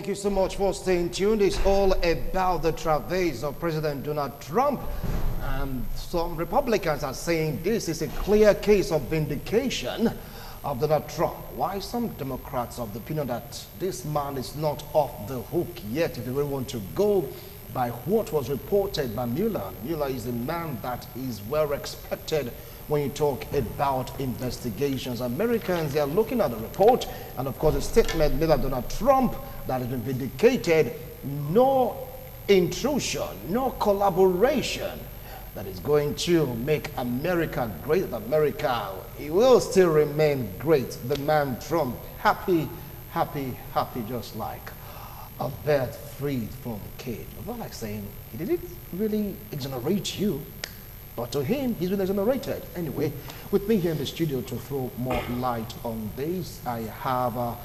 Thank you so much for staying tuned. It's all about the travails of President Donald Trump. And some Republicans are saying this is a clear case of vindication of Donald Trump. Why some Democrats of the opinion that this man is not off the hook yet if they really want to go by what was reported by Mueller. Mueller is a man that is well respected when you talk about investigations. Americans, they are looking at the report and of course the statement made by Donald Trump that has been vindicated, no intrusion, no collaboration that is going to make America great. America, it will still remain great. The man Trump, happy, happy, happy, just like a bird freed from cage. It's not like saying, he didn't really exonerate you, but to him, he's been exonerated. Anyway, with me here in the studio to throw more light on this, I have a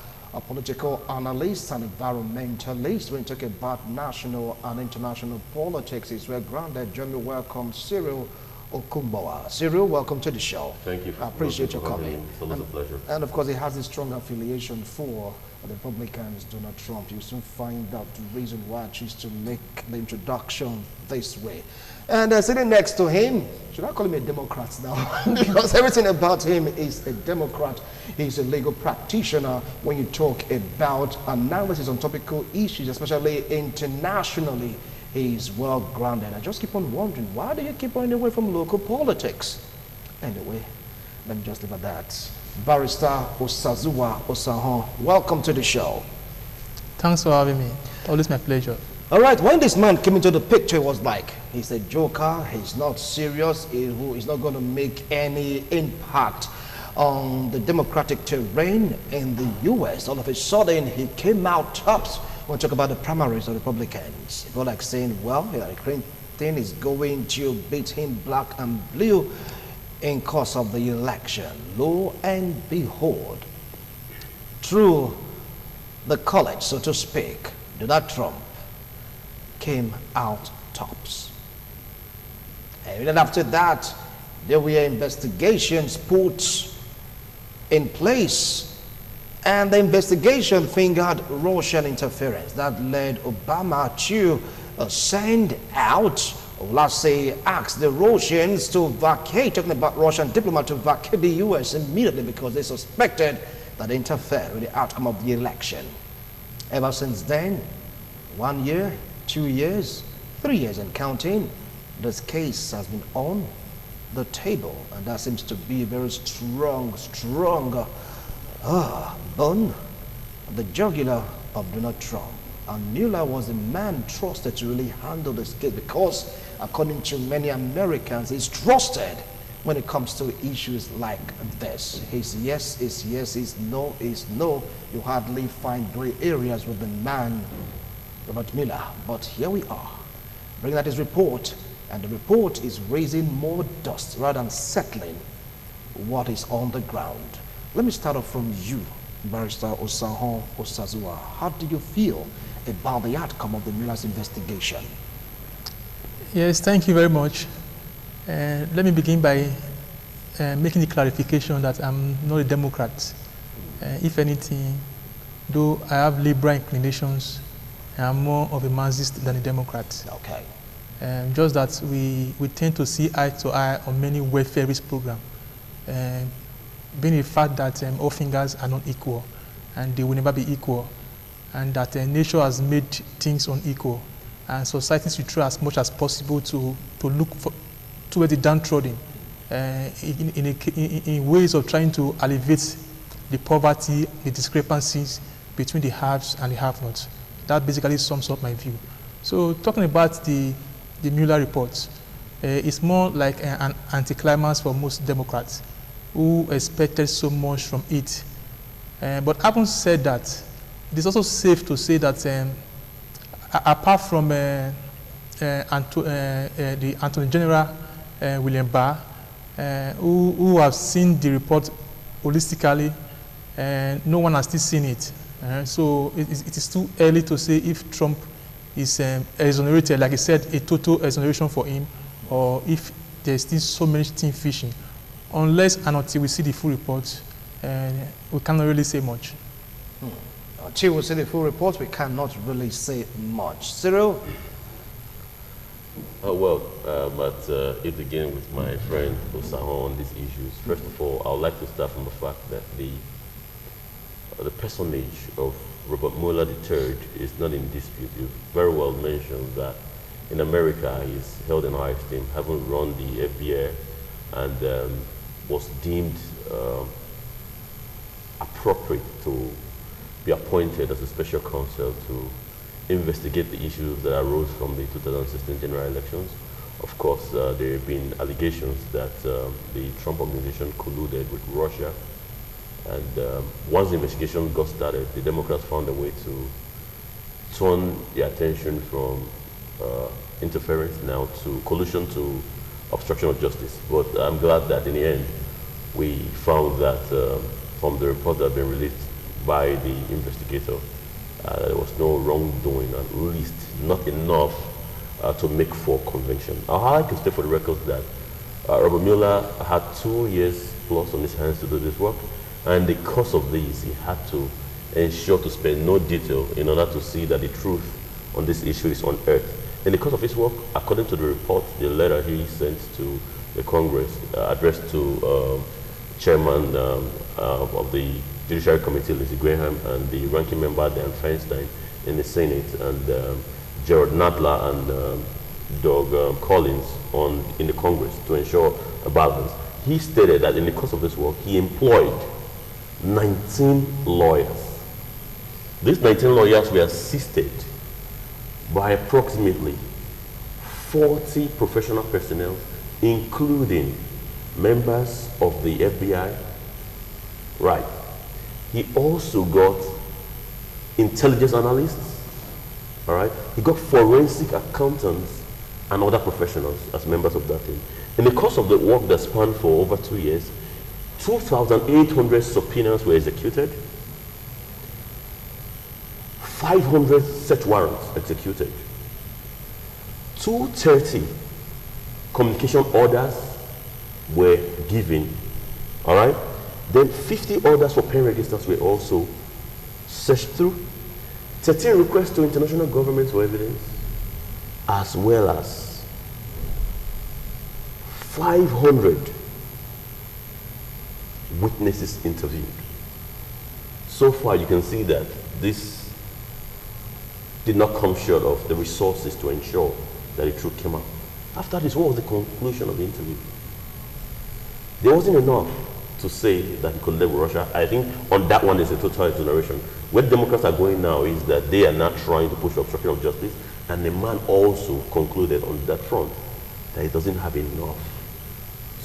political analyst and environmentalist. When we talk about national and international politics, it's well grounded. Join me, welcome Cyril Okumbawa. Cyril, welcome to the show. Thank you. I appreciate your coming. It's always a pleasure. And of course, he has a strong affiliation for the Republicans, Donald Trump. You soon find out the reason why I choose to make the introduction this way. And sitting next to him, should I call him a Democrat now? Because everything about him is a Democrat. He's a legal practitioner when you talk about analysis on topical issues, especially internationally. He's well grounded. I just keep on wondering, why do you keep running away from local politics? Anyway, let me just leave at that. Barrister Osazuwa Osahon, welcome to the show. Thanks for having me. Always my pleasure. All right, when this man came into the picture, it was like, he's a joker, he's not serious, he's not going to make any impact on the democratic terrain in the U.S. All of a sudden, he came out tops when we talk about the primaries of Republicans. People like saying, well, Hillary Clinton is going to beat him black and blue in course of the election. Lo and behold, through the college, so to speak, Donald Trump came out tops. And then after that, there were investigations put in place, and the investigation fingered Russian interference that led Obama to send out, or let's say, ask the Russians to vacate, talking about Russian diplomat to vacate the U.S. immediately because they suspected that they interfered with the outcome of the election. Ever since then, 1 year, 2 years, 3 years and counting, this case has been on the table, and that seems to be a very strong bone of the jugular of Donald Trump. And Mueller was a man trusted to really handle this case because, according to many Americans, he's trusted when it comes to issues like this. His yes is yes, his no is no. You hardly find gray areas with the man, Robert Mueller. But here we are, bringing out his report, and the report is raising more dust rather than settling what is on the ground. Let me start off from you, Barrister Osahon Osazuwa. How do you feel about the outcome of the Mueller's investigation? Yes, thank you very much. Let me begin by making the clarification that I'm not a Democrat. If anything, though I have liberal inclinations, I'm more of a Marxist than a Democrat. Okay. Just that we tend to see eye to eye on many welfareist programs, being a fact that all fingers are not equal and they will never be equal, and that nature has made things unequal, and society should try as much as possible to look toward the downtrodden in ways of trying to alleviate the poverty, the discrepancies between the haves and the have-nots. That basically sums up my view. So talking about the Mueller report, it's more like an anticlimax for most Democrats who expected so much from it. But having said that, it is also safe to say that apart from the Attorney General, William Barr, who have seen the report holistically, no one has still seen it. So it is too early to say if Trump is exonerated, like I said, a total exoneration for him, or if there's still so many things fishing. Unless and until we see the full report, we cannot really say much. All Until we see the full report, we cannot really say much. Cyril? It began with my friend Osahon on these issues. First of all, I would like to start from the fact that the personage of Robert Mueller III is not in dispute. You very well mentioned that in America he's held in high esteem, having run the FBI and was deemed appropriate to be appointed as a special counsel to investigate the issues that arose from the 2016 general elections. Of course, there have been allegations that the Trump administration colluded with Russia. And once the investigation got started, the Democrats found a way to turn the attention from interference now to collusion to obstruction of justice. But I'm glad that in the end, we found that from the report that had been released by the investigator, there was no wrongdoing, at least not enough to make for conviction. I like to state for the record that Robert Mueller had 2 years plus on his hands to do this work, and because of this, he had to ensure to spare no detail in order to see that the truth on this issue is unearthed. In the course of his work, according to the report, the letter he sent to the Congress addressed to Chairman of the Judiciary Committee, Lindsey Graham, and the ranking member, Dan Feinstein, in the Senate, and Gerald Nadler and Doug Collins in the Congress to ensure a balance. He stated that in the course of this work, he employed 19 lawyers. These 19 lawyers were assisted by approximately 40 professional personnel, including members of the FBI. Right. He also got intelligence analysts, all right? He got forensic accountants and other professionals as members of that team. In the course of the work that spanned for over 2 years, 2,800 subpoenas were executed, 500 search warrants executed, 230 communication orders were given, all right? Then 50 orders for pen registers were also searched through, 13 requests to international governments for evidence, as well as 500 witnesses interviewed. So far, you can see that this did not come short of the resources to ensure that the truth came out. After this, what was the conclusion of the interview? There wasn't enough to say that he could live with Russia. I think on that one is a total exoneration. Where Democrats are going now is that they are not trying to push obstruction of justice, and the man also concluded on that front that he doesn't have enough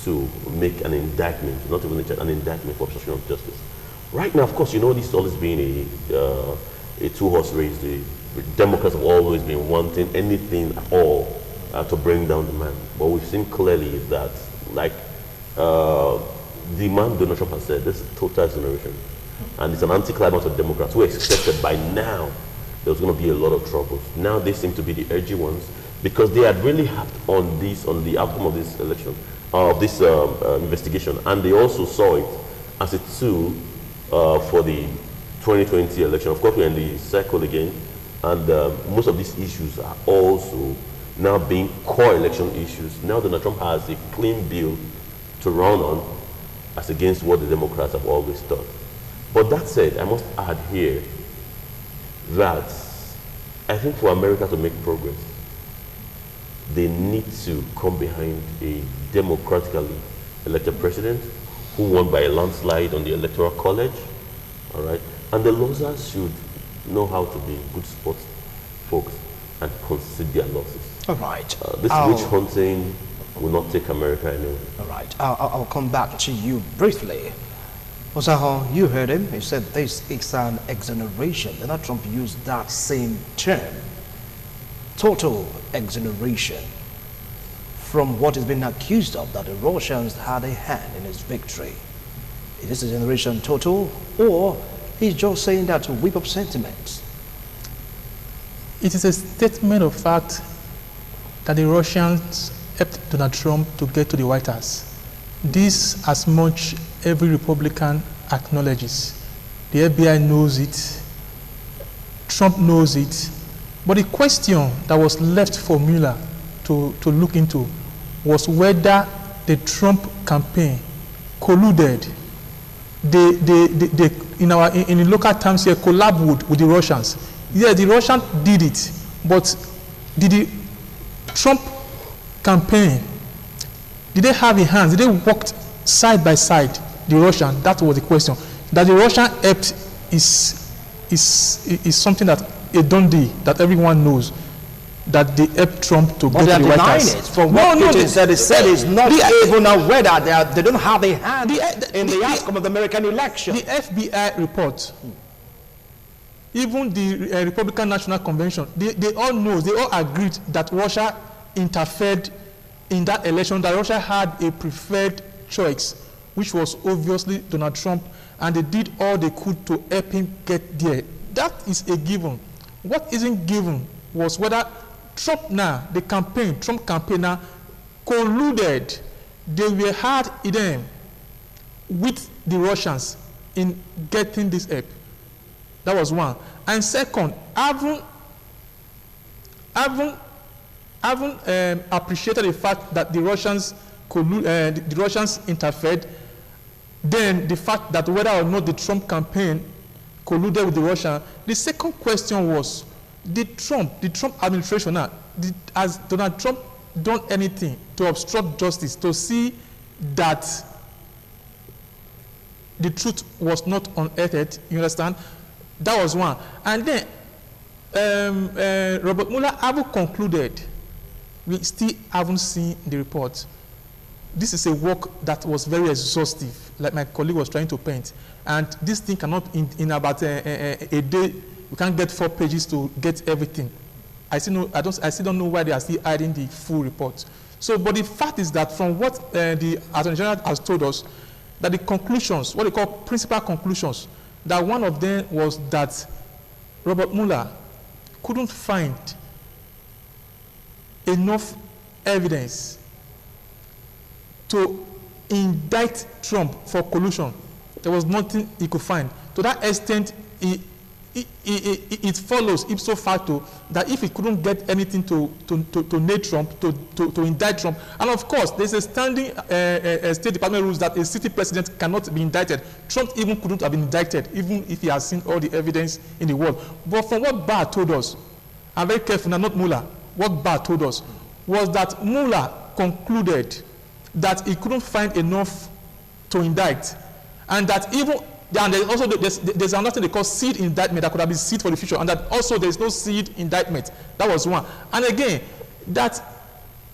to make an indictment, not even an indictment for obstruction of justice. Right now, of course, you know this has always been a two-horse race. The Democrats have always been wanting anything at all to bring down the man. But we've seen clearly that, like the man Donald Trump has said, this is total exoneration. And it's an anti-climax of Democrats who expected by now there was going to be a lot of troubles. Now they seem to be the edgy ones because they had really harped on this, on the outcome of this election, of this investigation. And they also saw it as a tool for the 2020 election. Of course, we're in the cycle again. And most of these issues are also now being core election issues. Now Donald Trump has a clean bill to run on as against what the Democrats have always thought. But that said, I must add here that I think for America to make progress, they need to come behind a democratically elected president who won by a landslide on the Electoral College, all right? And the losers should know how to be good sports folks and concede their losses. All right. This witch hunting will not take America anywhere. All right. I'll come back to you briefly. Osaho, you heard him. He said this is an exoneration. Donald Trump used that same term. Total exoneration from what is being accused of, that the Russians had a hand in his victory. Is this exoneration total, or he's just saying that to whip up sentiments? It is a statement of fact that the Russians helped Donald Trump to get to the White House. This, as much every Republican acknowledges. The FBI knows it, Trump knows it. But the question that was left for Mueller to look into was whether the Trump campaign colluded, in local terms here, collabed with the Russians. Yeah, the Russians did it, but did the Trump campaign, did they have a hand? Did they work side by side, the Russian? That was the question. That the Russian helped is something that a done deal, that everyone knows, that they helped Trump to get to the White House. It. From what Putin said, he said it's not even aware that they don't have a hand in the outcome of the American election. The FBI report, even the Republican National Convention, they all know, they all agreed that Russia interfered in that election, that Russia had a preferred choice, which was obviously Donald Trump, and they did all they could to help him get there. That is a given. What isn't given was whether Trump now, the campaign, Trump campaigner, colluded. They were hard in them with the Russians in getting this help. That was one. And second, haven't appreciated the fact that the Russians interfered. Then the fact that whether or not the Trump campaign colluded with the Russian. The second question was, did the Trump administration now, has Donald Trump done anything to obstruct justice, to see that the truth was not unearthed? You understand? That was one. And then Robert Mueller haven't concluded. We still haven't seen the report. This is a work that was very exhaustive, like my colleague was trying to paint. And this thing cannot, in about a day, you can't get 4 pages to get everything. I still don't know why they are still hiding the full report. So, but the fact is that from what the Attorney General has told us, that the conclusions, what they call principal conclusions, that one of them was that Robert Mueller couldn't find enough evidence to indict Trump for collusion. There was nothing he could find. To that extent, it follows ipso facto that if he couldn't get anything to nail Trump, to indict Trump, and of course, there's a standing State Department rules that a city president cannot be indicted. Trump even couldn't have been indicted, even if he has seen all the evidence in the world. But from what Barr told us, I'm very careful now, not Mueller, what Barr told us was that Mueller concluded that he couldn't find enough to indict, and that even, and there's another thing they call seed indictment that could have been seed for the future, and that also there's no seed indictment. That was one. And again, that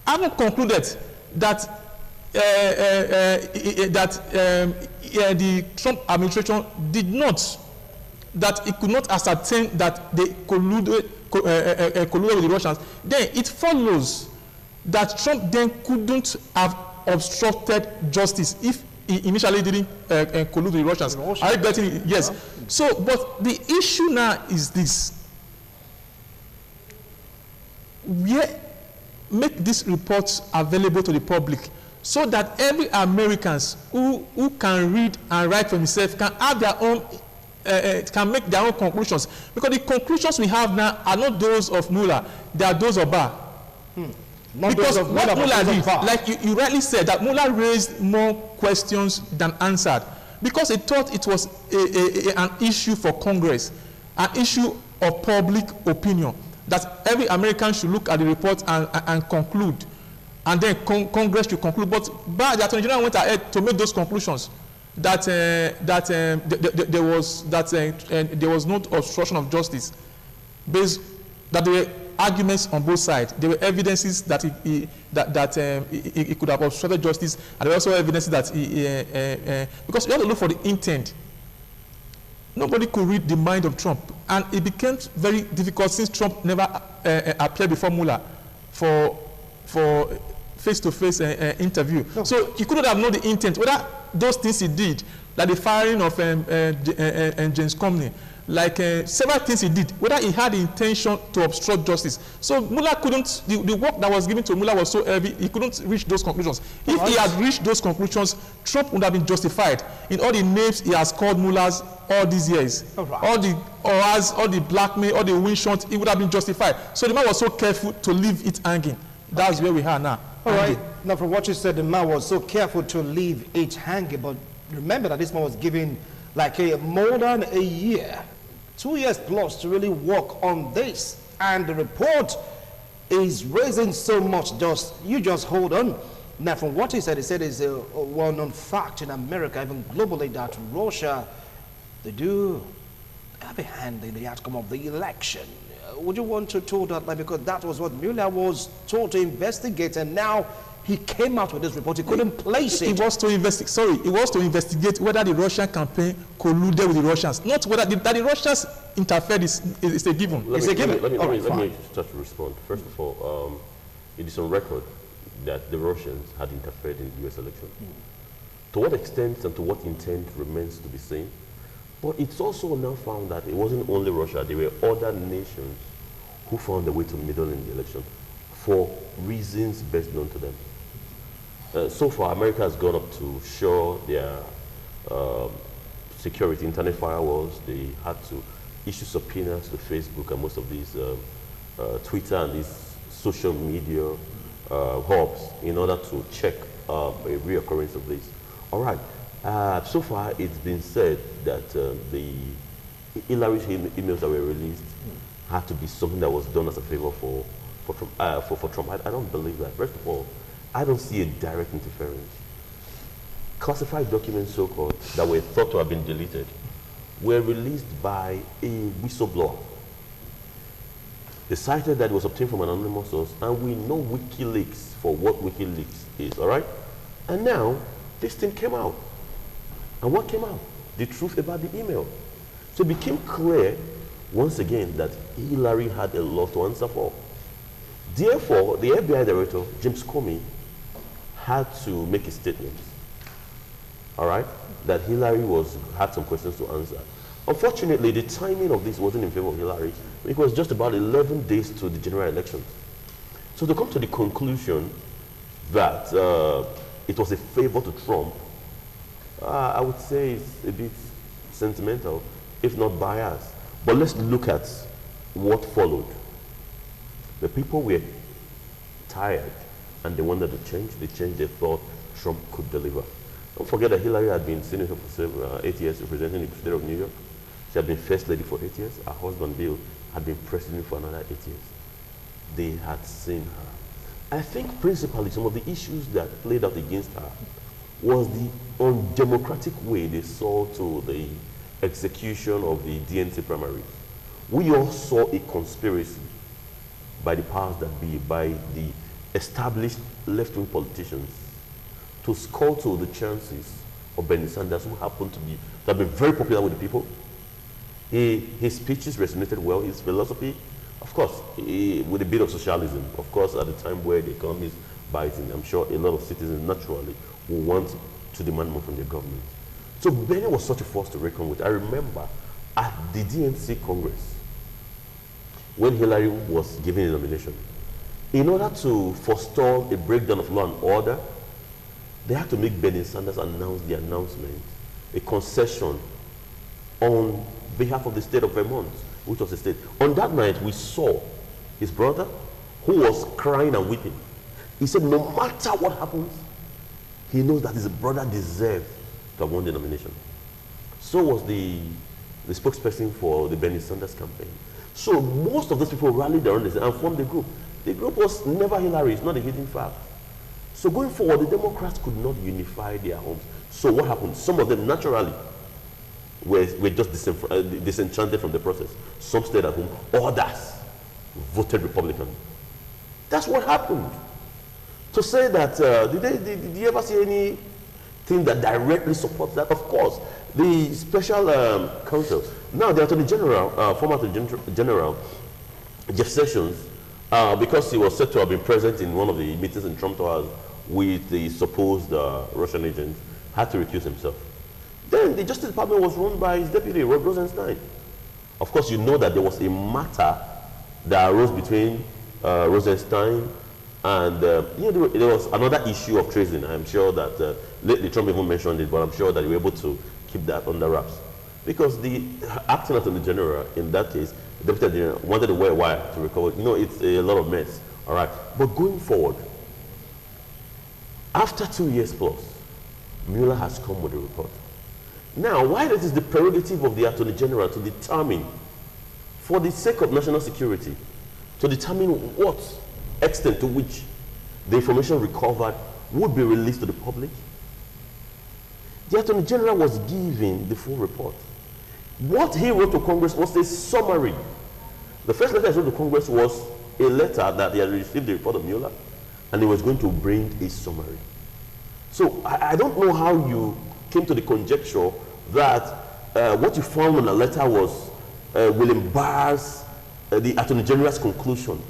having concluded that the Trump administration did not, that it could not ascertain that they colluded with the Russians, then it follows that Trump then couldn't have obstructed justice if he initially didn't collude with the Russians. Are you getting it? Yes. So, but the issue now is this. Make these reports available to the public so that every Americans who can read and write for himself can have their own, can make their own conclusions. Because the conclusions we have now are not those of Mueller, they are those of Barr. Because what Mueller did, like you rightly said, that Mueller raised more questions than answered, because he thought it was an issue for Congress, an issue of public opinion, that every American should look at the report and conclude, and then Congress should conclude. But the Attorney General went ahead to make those conclusions that there was no obstruction of justice, based that there were arguments on both sides. There were evidences that he could have obstructed justice, and there were also evidences that because you have to look for the intent. Nobody could read the mind of Trump, and it became very difficult since Trump never appeared before Mueller for face-to-face interview. No. So he couldn't have known the intent, whether those things he did, like the firing of James Comey, like several things he did, whether he had the intention to obstruct justice. So Mueller couldn't, the work that was given to Mueller was so heavy, he couldn't reach those conclusions. If he had reached those conclusions, Trump would have been justified in all the names he has called Mueller's all these years. All the OAS, all the blackmail, all the wind shots, he would have been justified. So the man was so careful to leave it hanging. That's where we are now. All right. Now, from what you said, the man was so careful to leave it hanging. But remember that this man was given like more than a year, 2 years plus, to really work on this. And the report is raising so much dust. You just hold on. Now, from what he said it's a well-known fact in America, even globally, that Russia, they do have a hand in the outcome of the election. Would you want to tell that? Like, because that was what Mueller was told to investigate, and now he came out with this report. He couldn't place it. It was to investigate. Sorry, it was to investigate whether the Russian campaign colluded with the Russians, not whether that the Russians interfered. Is a given. Let It's me, a given. Let me start to respond. First of all, it is on record that the Russians had interfered in the U.S. election. To what extent and to what intent remains to be seen. But it's also now found that it wasn't only Russia, there were other nations who found a way to meddle in the election for reasons best known to them. So far, America has gone up to shore their security, internet firewalls. They had to issue subpoenas to Facebook and most of these Twitter and these social media hubs in order to check a reoccurrence of this. All right. So far, it's been said that the Hillary's emails that were released had to be something that was done as a favor for Trump. I don't believe that. First of all, I don't see a direct interference. Classified documents, so-called, that were thought to have been deleted, were released by a whistleblower. They cited that it was obtained from an anonymous source, and we know WikiLeaks for what WikiLeaks is, all right? And now, this thing came out. And what came out? The truth about the email. So it became clear, once again, that Hillary had a lot to answer for. Therefore, the FBI director, James Comey, had to make a statement, all right, that Hillary had some questions to answer. Unfortunately, the timing of this wasn't in favor of Hillary. It was just about 11 days to the general elections. So to come to the conclusion that it was a favor to Trump, I would say it's a bit sentimental, if not biased. But let's look at what followed. The people were tired and they wanted to change. They changed. They thought Trump could deliver. Don't forget that Hillary had been senator for 8 years, representing the state of New York. She had been first lady for 8 years. Her husband, Bill, had been president for another 8 years. They had seen her. I think principally some of the issues that played out against her was the undemocratic way they saw to the execution of the DNC primaries. We all saw a conspiracy by the powers that be, by the established left-wing politicians, to scuttle the chances of Bernie Sanders, who happened to have been very popular with the people. His speeches resonated well, his philosophy, of course, with a bit of socialism. Of course, at the time where the economy is biting, I'm sure a lot of citizens naturally will want to demand more from their government. So Bernie was such a force to reckon with. I remember at the DNC Congress, when Hillary was given a nomination, in order to forestall a breakdown of law and order, they had to make Bernie Sanders announce the announcement, a concession on behalf of the state of Vermont, which was the state. On that night, we saw his brother, who was crying and weeping. He said, no matter what happens, he knows that his brother deserved to have won the nomination. So was the spokesperson for the Bernie Sanders campaign. So most of those people rallied around this and formed a group. The group was never Hillary, it's not a hidden fact. So going forward, the Democrats could not unify their homes. So what happened? Some of them naturally were just disenchanted from the process. Some stayed at home, others voted Republican. That's what happened. To say that, did you ever see anything that directly supports that? Of course, the special counsel. Now, the Attorney General, former Attorney General, Jeff Sessions, because he was said to have been present in one of the meetings in Trump Towers with the supposed Russian agents, had to recuse himself. Then the Justice Department was run by his deputy, Rod Rosenstein. Of course, you know that there was a matter that arose between Rosenstein and there was another issue of treason. I'm sure that lately Trump even mentioned it, but I'm sure that you were able to keep that under wraps. Because the acting attorney general in that case, the deputy general, wanted to wear a wire to recover. You know, it's a lot of mess. All right. But going forward, after 2 years plus, Mueller has come with a report. Now, while it is the prerogative of the attorney general to determine, for the sake of national security, to determine what extent to which the information recovered would be released to the public, the attorney general was given the full report. What he wrote to Congress was a summary. The first letter he wrote to Congress was a letter that he had received the report of Mueller, and he was going to bring a summary. So I don't know how you came to the conjecture that what you found in the letter was will embarrass the Attorney General's conclusion.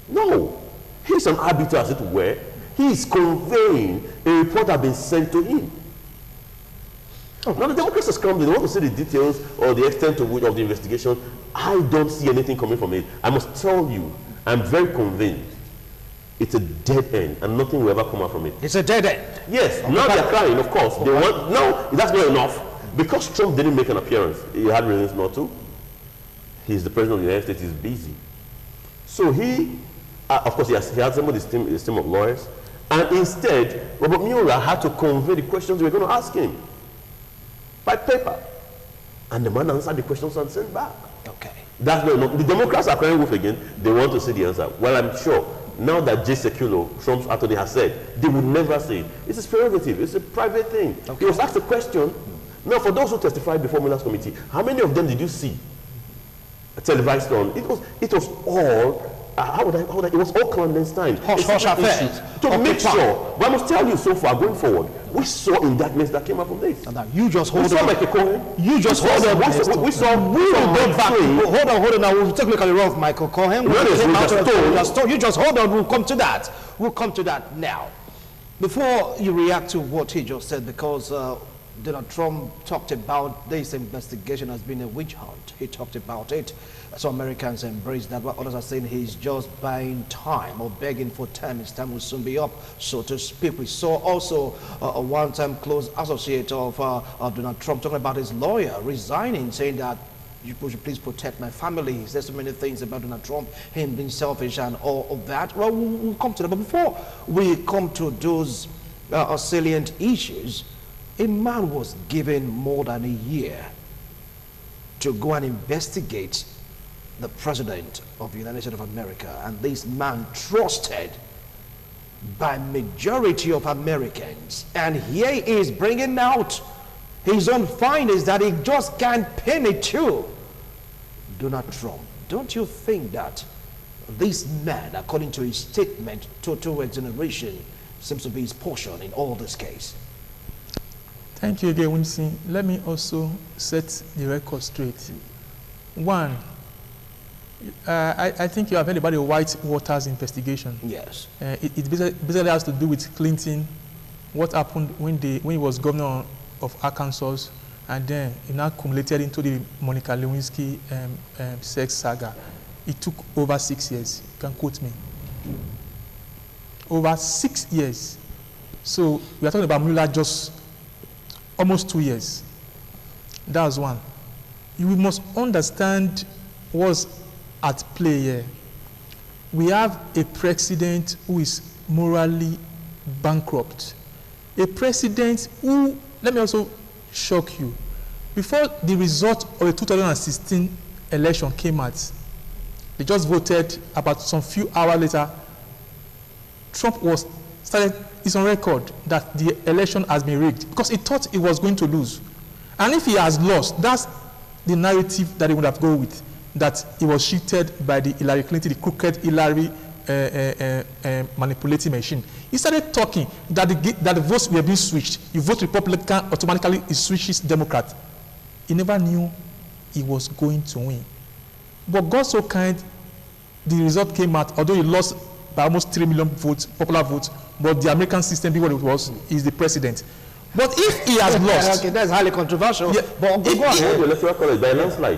No. He's an arbiter, as it were. He is conveying a report that has been sent to him. Now the Democrats has come, they want to see the details or the extent of the investigation. I don't see anything coming from it. I must tell you, I'm very convinced it's a dead end and nothing will ever come out from it. It's a dead end? Yes. Now they're crying, of course. They want, no, that's not enough. Because Trump didn't make an appearance, he had reasons not to. He's the president of the United States, he's busy. So he, of course, he had some of his team of lawyers, and instead, Robert Mueller had to convey the questions we were going to ask him by paper. And the man answered the questions and sent back. Okay. That's not enough. The Democrats are crying wolf again. They want to see the answer. Well, I'm sure now that Jay Sekulow, Trump's attorney, has said, they would never say it. It's his prerogative. It's a private thing. Okay. He was asked a question. Now, for those who testified before Mueller's committee, how many of them did you see televised on? It was all. It was all clandestine. Hush affairs. To make sure. But I must tell you, so far, going forward, we saw indictments that came out from this. Now, you just hold on. Like you just hold on. We saw. We will go back. Hold on. Now we'll take a look at the role of Michael Cohen. You just hold on. We'll come to that. We'll come to that now. Before you react to what he just said, because Donald Trump talked about this investigation as being a witch hunt. He talked about it. So Americans embrace that, while others are saying he's just buying time or begging for time. His time will soon be up, so to speak. We saw also a one-time close associate of Donald Trump talking about his lawyer resigning, saying that you should please protect my family. He says so many things about Donald Trump, him being selfish and all of that. Well, we'll come to that. But before we come to those salient issues, a man was given more than a year to go and investigate the president of the United States of America, and this man trusted by majority of Americans, and here he is bringing out his own findings that he just can't pin it to Donald Trump. Don't you think that this man, according to his statement, total exoneration seems to be his portion in all this case? Thank you again, Winston. Let me also set the record straight. One, I think you have heard about the White Waters investigation. Yes. It basically has to do with Clinton, what happened when he was governor of Arkansas, and then it now accumulated into the Monica Lewinsky sex saga. It took over 6 years. You can quote me. Over 6 years. So we are talking about Mueller just almost 2 years. That was one. You must understand what's at play here. We have a president who is morally bankrupt. A president who, let me also shock you, before the result of the 2016 election came out, they just voted. About some few hours later, Trump is on record that the election has been rigged because he thought he was going to lose. And if he has lost, that's the narrative that he would have gone with, that he was cheated by the Hillary Clinton, the crooked Hillary manipulating machine. He started talking that the votes were being switched. You vote Republican, automatically it switches Democrat. He never knew he was going to win. But God so kind, the result came out, although he lost by almost 3 million votes, popular votes, but the American system, what it was, is the president. But if he has lost, okay, that's highly controversial. Yeah, but go ahead.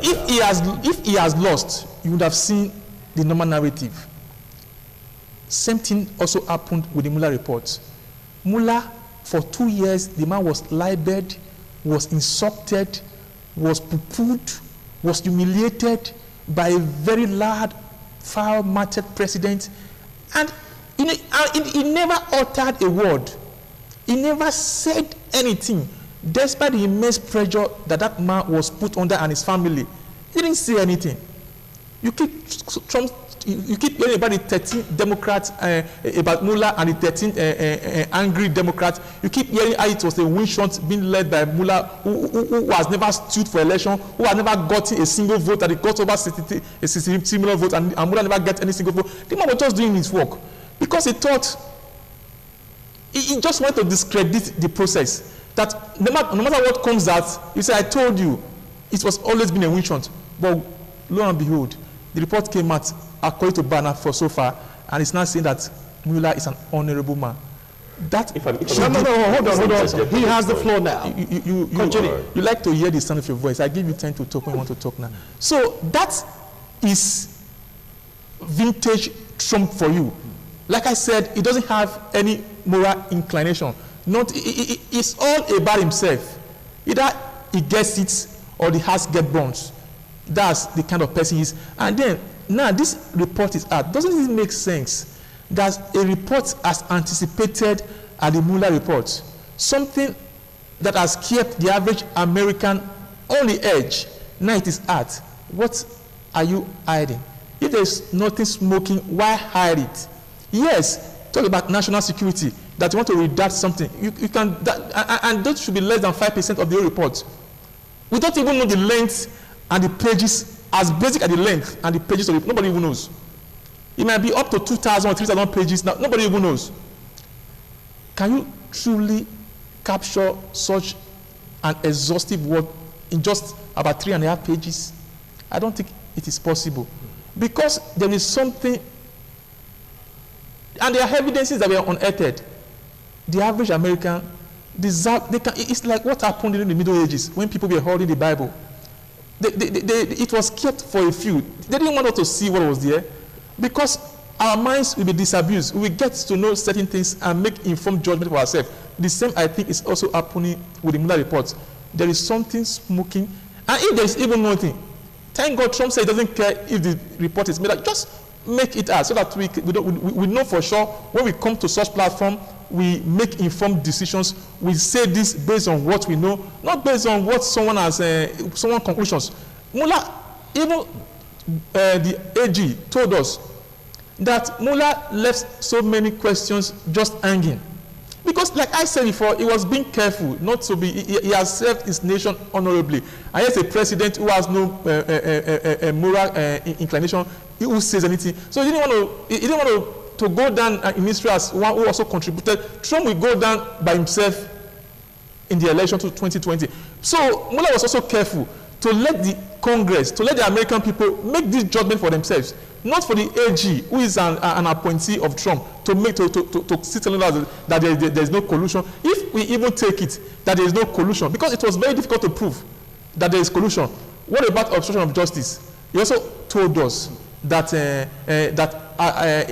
If he has lost, you would have seen the normal narrative. Same thing also happened with the Mueller report. Mueller, for 2 years, the man was libeled, was insulted, was poo-pooed, was humiliated by a very loud, foul-mouthed president, and he never uttered a word. He never said anything, despite the immense pressure that that man was put under and his family. He didn't say anything. You keep hearing about the 13 Democrats, about Mueller and the 13 angry Democrats. You keep hearing how it was a witch hunt being led by Mueller, who has never stood for election, who has never gotten a single vote, that he got over 60 similar votes, and Mueller never got any single vote. The man was just doing his work because he thought, he just wanted to discredit the process. That no matter what comes out, he said, I told you, it was always been a witch hunt. But lo and behold, the report came out according to Banner for so far, and it's now saying that Mueller is an honorable man. That hold on. He has the floor now. You like to hear the sound of your voice. I give you time to talk when you want to talk now. So that is vintage Trump for you. Like I said, he doesn't have any moral inclination. It's all about himself. Either he gets it or the house gets burned. That's the kind of person he is. And then, now this report is out. Doesn't it make sense that a report as anticipated at the Mueller report, something that has kept the average American on the edge, now it is out. What are you hiding? If there's nothing smoking, why hide it? Yes, talk about national security, that you want to redact something. You can, and that should be less than 5% of the whole report. We don't even know the length and the pages, as basic as the length and the pages of it. Nobody even knows. It might be up to 2,000 or 3,000 pages. Now, nobody even knows. Can you truly capture such an exhaustive work in just about 3.5 pages? I don't think it is possible. Because there is something, and there are evidences that were unearthed. The average American, it's like what happened in the Middle Ages when people were holding the Bible. It was kept for a few. They didn't want us to see what was there because our minds will be disabused. We will get to know certain things and make informed judgment for ourselves. The same, I think, is also happening with the Mueller report. There is something smoking, and if there is even nothing, thank God Trump said he doesn't care if the report is made. Just make it out so that we know for sure when we come to such platform, we make informed decisions. We say this based on what we know, not based on what someone has, someone conclusions. Mueller, even the AG told us that Mueller left so many questions just hanging. Because like I said before, he was being careful not to be, he has served his nation honorably. And he's a president who has no moral inclination, who says anything. So he didn't want to go down in history as one who also contributed. Trump will go down by himself in the election to 2020. So Mueller was also careful to let the Congress, to let the American people make this judgment for themselves, not for the AG, who is an appointee of Trump, to sit telling us that there is no collusion. If we even take it that there is no collusion, because it was very difficult to prove that there is collusion. What about obstruction of justice? He also told us that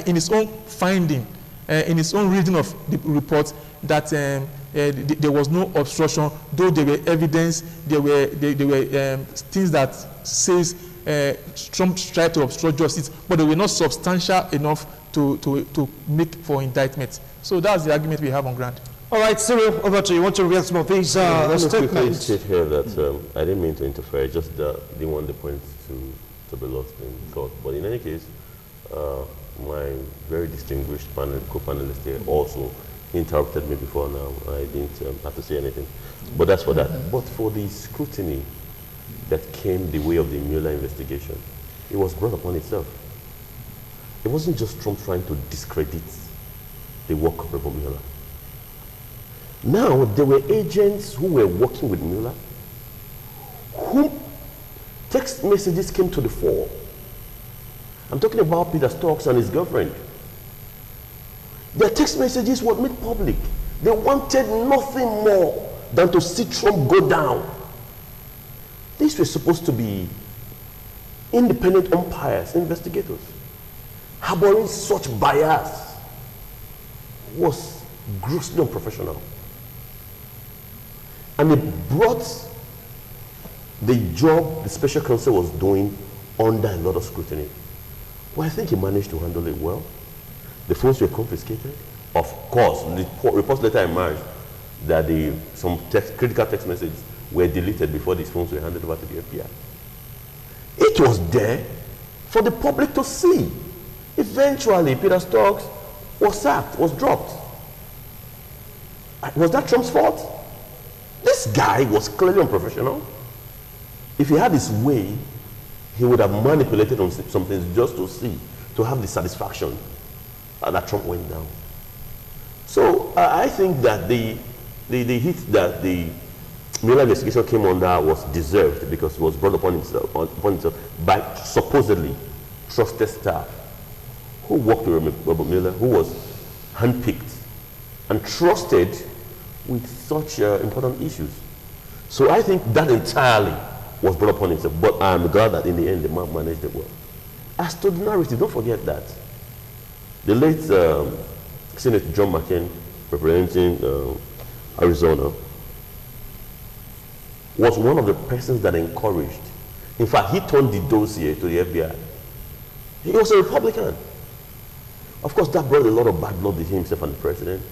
in his own finding, in his own reading of the report, that there was no obstruction, though there were evidence, there were things that says Trump tried to obstruct justice, but they were not substantial enough to make for indictment. So that's the argument we have on ground. All right, Cyril, over to you. Want to react some of these statements? Let me quickly state here that I didn't mean to interfere. I just didn't want the point to be lost in thought. But in any case, my very distinguished co-panelist here also interrupted me before now. I didn't have to say anything. But that's for that. But for the scrutiny that came the way of the Mueller investigation, it was brought upon itself. It wasn't just Trump trying to discredit the work of Robert Mueller. Now, there were agents who were working with Mueller, whom text messages came to the fore. I'm talking about Peter Stokes and his girlfriend. Their text messages were made public. They wanted nothing more than to see Trump go down. These were supposed to be independent umpires, investigators. Harboring such bias was grossly unprofessional. And it brought the job the special counsel was doing under a lot of scrutiny. Well, I think he managed to handle it well. The phones were confiscated. Of course, reports later emerged that some critical text messages were deleted before these phones were handed over to the FBI. It was there for the public to see. Eventually, Peter Stokes was sacked, was dropped. Was that Trump's fault? This guy was clearly unprofessional. If he had his way, he would have manipulated on some things just to see, to have the satisfaction that Trump went down. So I think that the hit that the Mueller investigation came under was deserved because it was brought upon itself by supposedly trusted staff who worked with Robert Mueller, who was handpicked and trusted with such important issues. So I think that entirely was brought upon himself, but I'm glad that in the end the man managed it well. As to the narrative, don't forget that the late Senator John McCain, representing Arizona, was one of the persons that encouraged. In fact, he turned the dossier to the FBI. He was a Republican. Of course, that brought a lot of bad blood with himself and the president.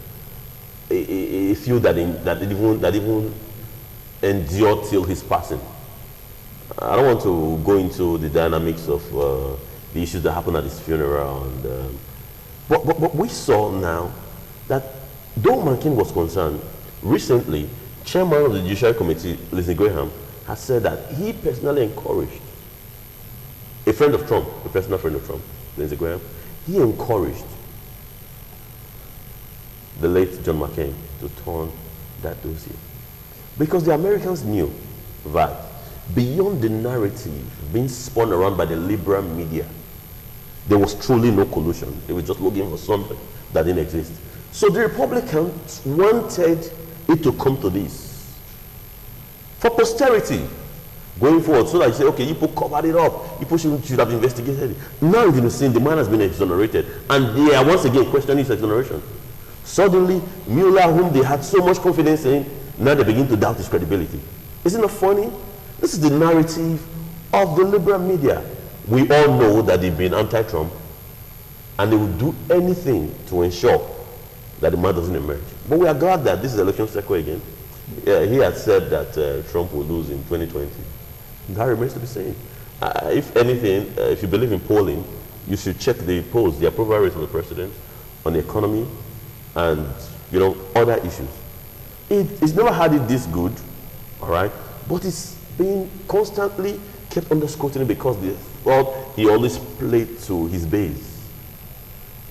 A few that even endured till his passing. I don't want to go into the dynamics of the issues that happened at his funeral. And, but we saw now that though McCain was concerned, recently, Chairman of the Judiciary Committee, Lindsey Graham, has said that he personally encouraged a friend of Trump, a personal friend of Trump, Lindsey Graham, he encouraged the late John McCain to turn that dossier. Because the Americans knew that beyond the narrative being spun around by the liberal media, there was truly no collusion. They were just looking for something that didn't exist. So the Republicans wanted it to come to this for posterity going forward, so that you say, okay, you people covered it up, you people should have investigated it. Now you've seen the man has been exonerated, and they are once again questioning his exoneration. Suddenly, Mueller, whom they had so much confidence in, now they begin to doubt his credibility. Isn't it funny? This is the narrative of the liberal media. We all know that they've been anti-Trump, and they will do anything to ensure that the man doesn't emerge. But we are glad that this is election cycle again. He had said that Trump will lose in 2020. That remains to be seen. If anything, if you believe in polling, you should check the polls, the approval rate of the president on the economy and other issues. It's never had it this good, all right, but it's being constantly kept under scrutiny because he always played to his base.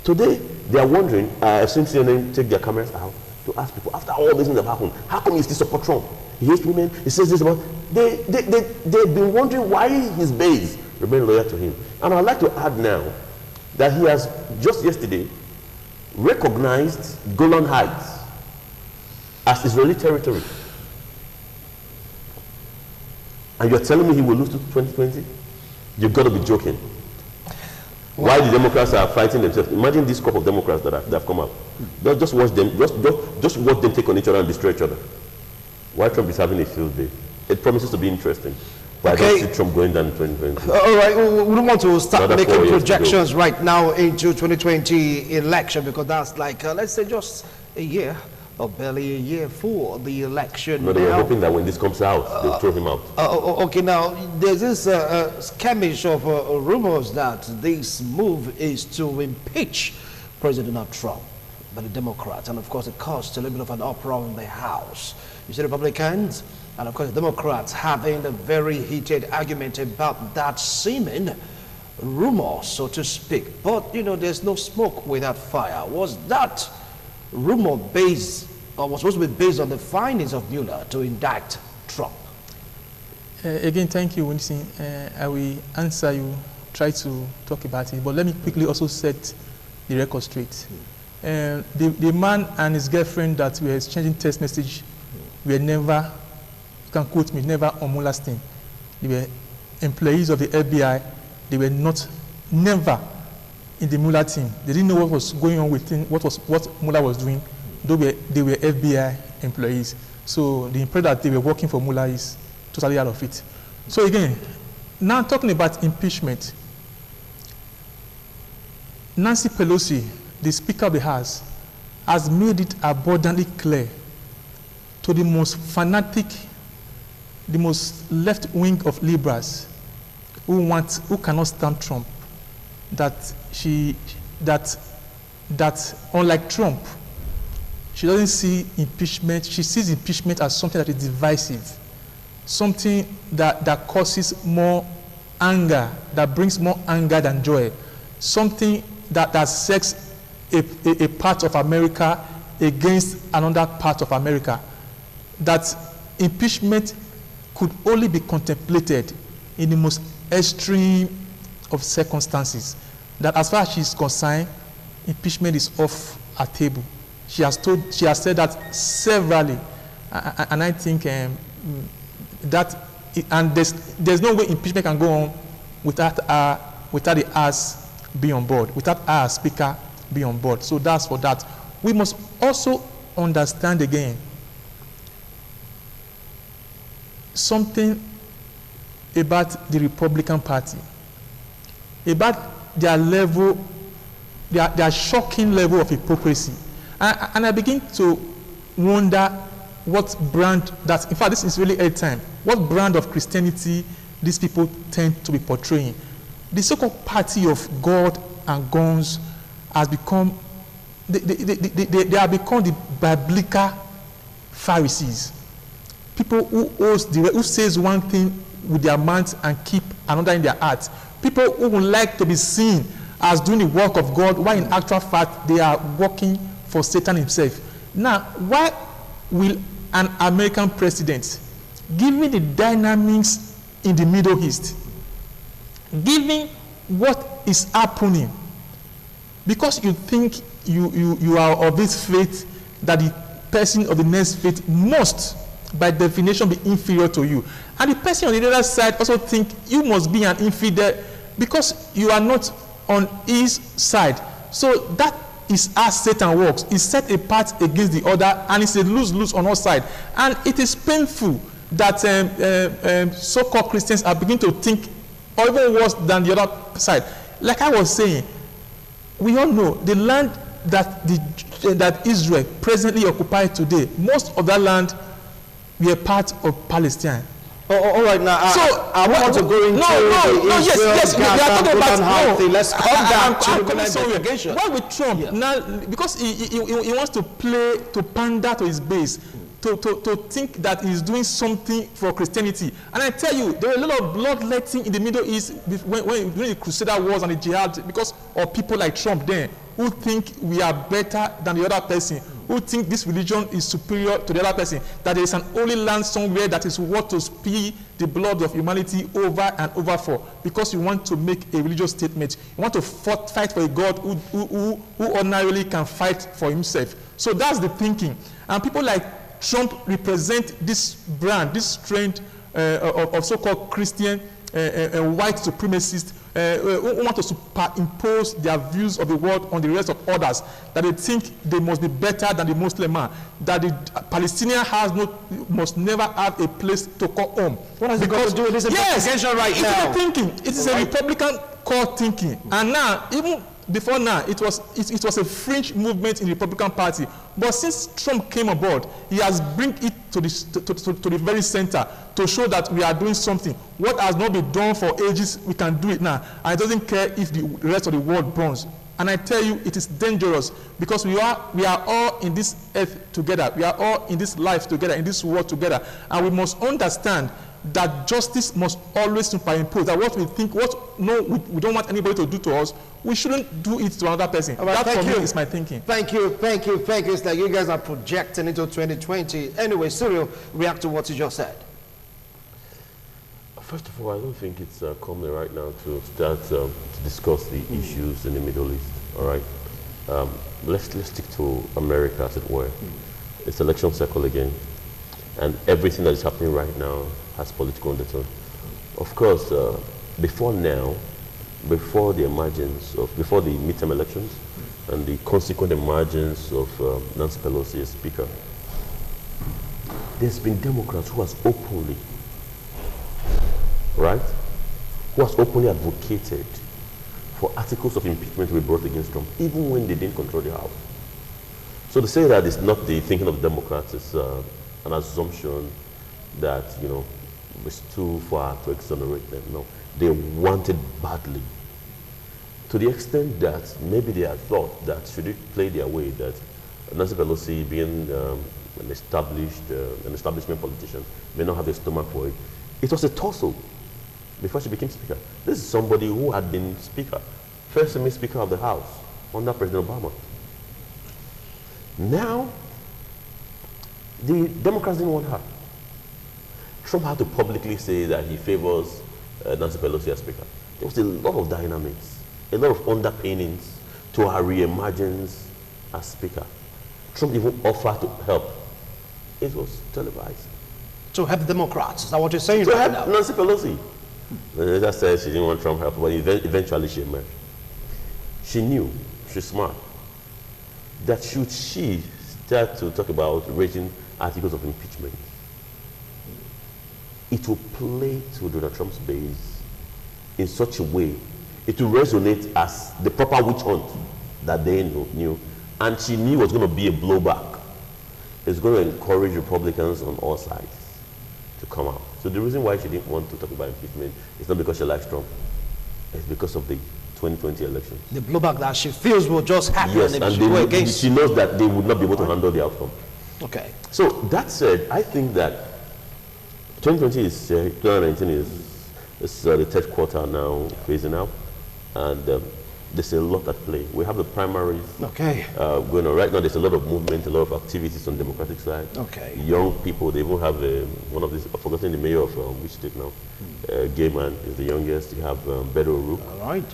Today, they are wondering, I've seen CNN take their cameras out to ask people, after all these things have happened, how come you still support Trump? He hates women, he says this about... They've been wondering why his base remain loyal to him. And I'd like to add now that he has, just yesterday, recognized Golan Heights as Israeli territory. And you're telling me he will lose to 2020? You've got to be joking. Why the Democrats are fighting themselves. Imagine this crop of Democrats that have come up. Just watch them, just watch them take on each other and destroy each other. Why Trump is having a field day. It promises to be interesting. But I don't see Trump going down in 2020. All right, we don't want to start making projections right now into 2020 election, because that's like, let's say, just a year, or barely a year for the election. No, they were hoping that when this comes out, they'll throw him out. Okay, now, there's this skirmish of rumors that this move is to impeach President Donald Trump by the Democrats. And of course, it caused a little bit of an uproar in the House. You see Republicans and of course the Democrats having a very heated argument about that seeming rumor, so to speak. But, there's no smoke without fire. Was that rumor based, or was supposed to be based on the findings of Mueller to indict Trump? Again, thank you, Winston. I will answer you, try to talk about it, but let me quickly also set the record straight. The man and his girlfriend that were exchanging text message were never, you can quote me, never on Mueller's team. They were employees of the FBI. They were never in the Mueller team. They didn't know what was going on with him, what Mueller was doing. They were FBI employees. So the impression that they were working for Mueller is totally out of it. So again, now talking about impeachment, Nancy Pelosi, the Speaker of the House, has made it abundantly clear to the most fanatic, the most left wing of liberals who cannot stand Trump, that unlike Trump, she doesn't see impeachment, she sees impeachment as something that is divisive, something that causes more anger, that brings more anger than joy, something that sets a part of America against another part of America, that impeachment could only be contemplated in the most extreme of circumstances, that as far as she's concerned, impeachment is off her table. She has said that severally, and I think there's no way impeachment can go on without the House being on board, without our Speaker being on board. So that's for that. We must also understand again something about the Republican Party, about their level, their shocking level of hypocrisy. And I begin to wonder what brand that, in fact, this is really a time, what brand of Christianity these people tend to be portraying. The so-called party of God and guns has become, they have become the biblical Pharisees. People who says one thing with their mouth and keep another in their heart. People who would like to be seen as doing the work of God, while in actual fact they are working for Satan himself. Now, why will an American president, given the dynamics in the Middle East, given what is happening, because you think you are of this faith, that the person of the next faith must, by definition, be inferior to you, and the person on the other side also think you must be an infidel because you are not on his side. So that is how Satan works. He's set apart against the other, and it's a lose-lose on all sides. And it is painful that so-called Christians are beginning to think even worse than the other side. Like I was saying, we all know the land that Israel presently occupies today, most of that land were part of Palestine. All right, now I want to go into yes, we are talking about let's come back to the Vindication. Why with Trump now? Because he wants to play to pander to his base, to think that he's doing something for Christianity. And I tell you, there were a lot of bloodletting in the Middle East during the Crusader Wars and the Jihad because of people like Trump there who think we are better than the other person, who think this religion is superior to the other person, that there is an holy land somewhere that is worth to spill the blood of humanity over and over for, because you want to make a religious statement. You want to fight for a God who ordinarily can fight for himself. So that's the thinking. And people like Trump represent this brand, this strand of so-called Christian white supremacists who want to superimpose their views of the world on the rest of others, that they think they must be better than the Muslim man, that the Palestinian must never have a place to call home. What has it got to do with this investigation right now? It is a thinking. It is a Republican core thinking. And now, even before now, it was a fringe movement in the Republican Party. But since Trump came aboard, he has bring it to the very center to show that we are doing something. What has not been done for ages, we can do it now. And it doesn't care if the rest of the world burns. And I tell you, it is dangerous, because we are all in this earth together. We are all in this life together, in this world together. And we must understand that justice must always superimpose, that what we think, we don't want anybody to do to us, we shouldn't do it to another person. Right, that for me is my thinking. Thank you. It's like you guys are projecting into 2020. Anyway, Cyril, react to what you just said. First of all, I don't think it's common right now to start to discuss the issues in the Middle East. All right, let's stick to America, as it were. It's election cycle again. And everything that is happening right now has political undertone. Of course, before now, before the midterm elections and the consequent emergence of Nancy Pelosi as Speaker, there's been Democrats who has openly, right, who has openly advocated for articles of impeachment to be brought against Trump, even when they didn't control the House. So to say that it's not the thinking of the Democrats is an assumption that, you know, it's too far to exonerate them. No, they want it badly. To the extent that maybe they had thought that should it play their way, that Nancy Pelosi, being an establishment politician, may not have the stomach for it. It was a tussle before she became Speaker. This is somebody who had been Speaker, first female Speaker of the House under President Obama. Now, the Democrats didn't want her. Trump had to publicly say that he favors Nancy Pelosi as Speaker. There was a lot of dynamics, a lot of underpinnings to her re-emergence as Speaker. Trump even offered to help. It was televised. To help the Democrats, is that what you're saying to right help now? Nancy Pelosi. That said, she didn't want Trump help, but eventually she emerged. She knew, she's smart, that should she start to talk about raising articles of impeachment, it will play to Donald Trump's base in such a way, it will resonate as the proper witch hunt that they knew. And she knew it was going to be a blowback. It's going to encourage Republicans on all sides to come out. So the reason why she didn't want to talk about impeachment is not because she likes Trump. It's because of the 2020 elections. The blowback that she feels will just happen. Yes, and she knows that they would not be able to handle the outcome. Okay. So that said, I think that 2019 is the third quarter now, phasing out, and there's a lot at play. We have the primaries going on right now. There's a lot of movement, a lot of activities on the Democratic side. Okay. Young people, they even have one of these, I've forgotten the mayor of which state now. Gay man is the youngest. You have Beto O'Rourke. All right.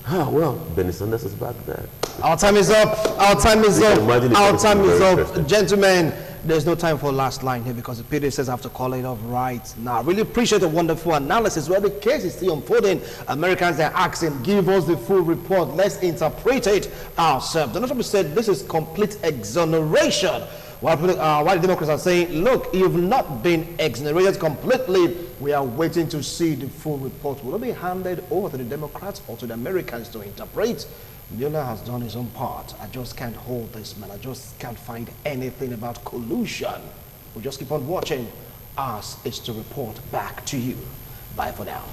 Ah, well, Bernie Sanders is back there. Our time is up. Our time is up. Our time is up. Gentlemen, there's no time for last line here because the PD says I have to call it off right now. Really appreciate the wonderful analysis. Where the case is still unfolding, Americans are asking, give us the full report. Let's interpret it ourselves. Donald Trump said this is complete exoneration. While the Democrats are saying, look, you've not been exonerated completely. We are waiting to see the full report. Will it be handed over to the Democrats or to the Americans to interpret? Mueller has done his own part. I just can't hold this, man. I just can't find anything about collusion. We'll just keep on watching. Ours is to report back to you. Bye for now.